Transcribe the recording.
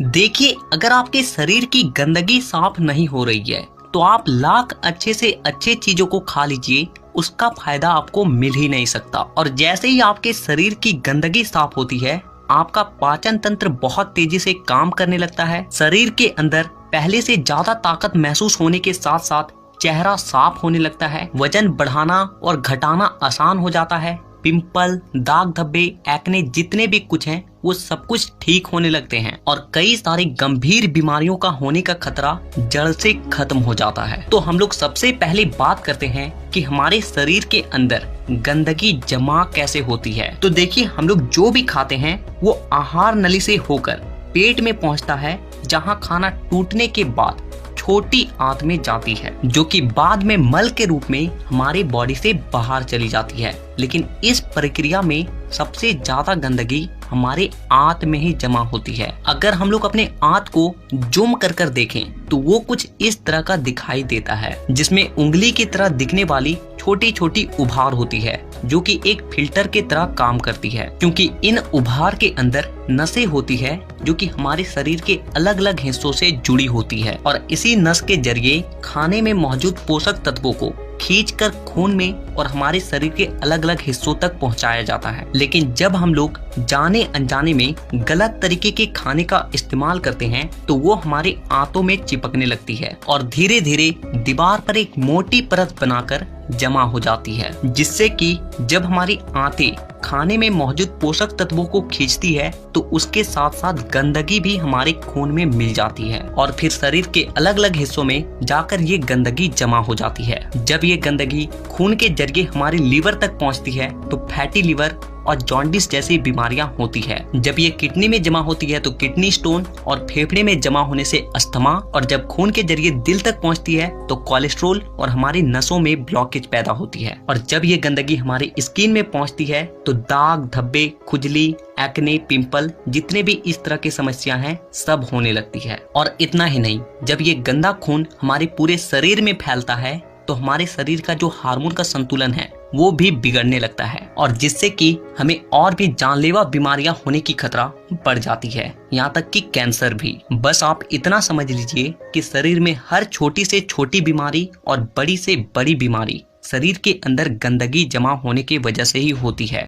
देखिए, अगर आपके शरीर की गंदगी साफ नहीं हो रही है तो आप लाख अच्छे से अच्छे चीजों को खा लीजिए, उसका फायदा आपको मिल ही नहीं सकता। और जैसे ही आपके शरीर की गंदगी साफ होती है, आपका पाचन तंत्र बहुत तेजी से काम करने लगता है। शरीर के अंदर पहले से ज्यादा ताकत महसूस होने के साथ साथ चेहरा साफ होने लगता है। वजन बढ़ाना और घटाना आसान हो जाता है। पिंपल, दाग धब्बे, एक्ने जितने भी कुछ हैं वो सब कुछ ठीक होने लगते हैं और कई सारी गंभीर बीमारियों का होने का खतरा जड़ से खत्म हो जाता है। तो हम लोग सबसे पहले बात करते हैं कि हमारे शरीर के अंदर गंदगी जमा कैसे होती है। तो देखिए, हम लोग जो भी खाते हैं वो आहार नली से होकर पेट में पहुंचता है, जहां खाना टूटने के बाद छोटी आंत में जाती है, जो कि बाद में मल के रूप में हमारे बॉडी से बाहर चली जाती है। लेकिन इस प्रक्रिया में सबसे ज्यादा गंदगी हमारे आंत में ही जमा होती है। अगर हम लोग अपने आंत को जूम कर देखें तो वो कुछ इस तरह का दिखाई देता है, जिसमें उंगली की तरह दिखने वाली छोटी छोटी उभार होती है, जो कि एक फिल्टर के तरह काम करती है, क्योंकि इन उभार के अंदर नसें होती है जो कि हमारे शरीर के अलग अलग हिस्सों से जुड़ी होती है और इसी नस के जरिए खाने में मौजूद पोषक तत्वों को खींचकर खून में और हमारे शरीर के अलग अलग हिस्सों तक पहुंचाया जाता है। लेकिन जब हम लोग जाने अनजाने में गलत तरीके के खाने का इस्तेमाल करते हैं तो वो हमारे आंतों में चिपकने लगती है और धीरे धीरे दीवार पर एक मोटी परत बनाकर जमा हो जाती है, जिससे कि जब हमारी आंतें खाने में मौजूद पोषक तत्वों को खींचती है तो उसके साथ साथ गंदगी भी हमारे खून में मिल जाती है और फिर शरीर के अलग अलग हिस्सों में जाकर ये गंदगी जमा हो जाती है। जब ये गंदगी खून के जरिए हमारे लीवर तक पहुंचती है तो फैटी लीवर और जॉन्डिस जैसी बीमारियां होती है। जब ये किडनी में जमा होती है तो किडनी स्टोन और फेफड़े में जमा होने से अस्थमा, और जब खून के जरिए दिल तक पहुंचती है तो कोलेस्ट्रोल और हमारी नसों में ब्लॉकेज पैदा होती है। और जब ये गंदगी हमारी स्किन में पहुंचती है तो दाग धब्बे, खुजली, एक्ने, पिंपल जितने भी इस तरह की समस्या हैं सब होने लगती है। और इतना ही नहीं, जब ये गंदा खून हमारे पूरे शरीर में फैलता है तो हमारे शरीर का जो हार्मोन का संतुलन है वो भी बिगड़ने लगता है और जिससे कि हमें और भी जानलेवा बीमारियां होने की खतरा बढ़ जाती है, यहाँ तक कि कैंसर भी। बस आप इतना समझ लीजिए कि शरीर में हर छोटी से छोटी बीमारी और बड़ी से बड़ी बीमारी शरीर के अंदर गंदगी जमा होने की वजह से ही होती है।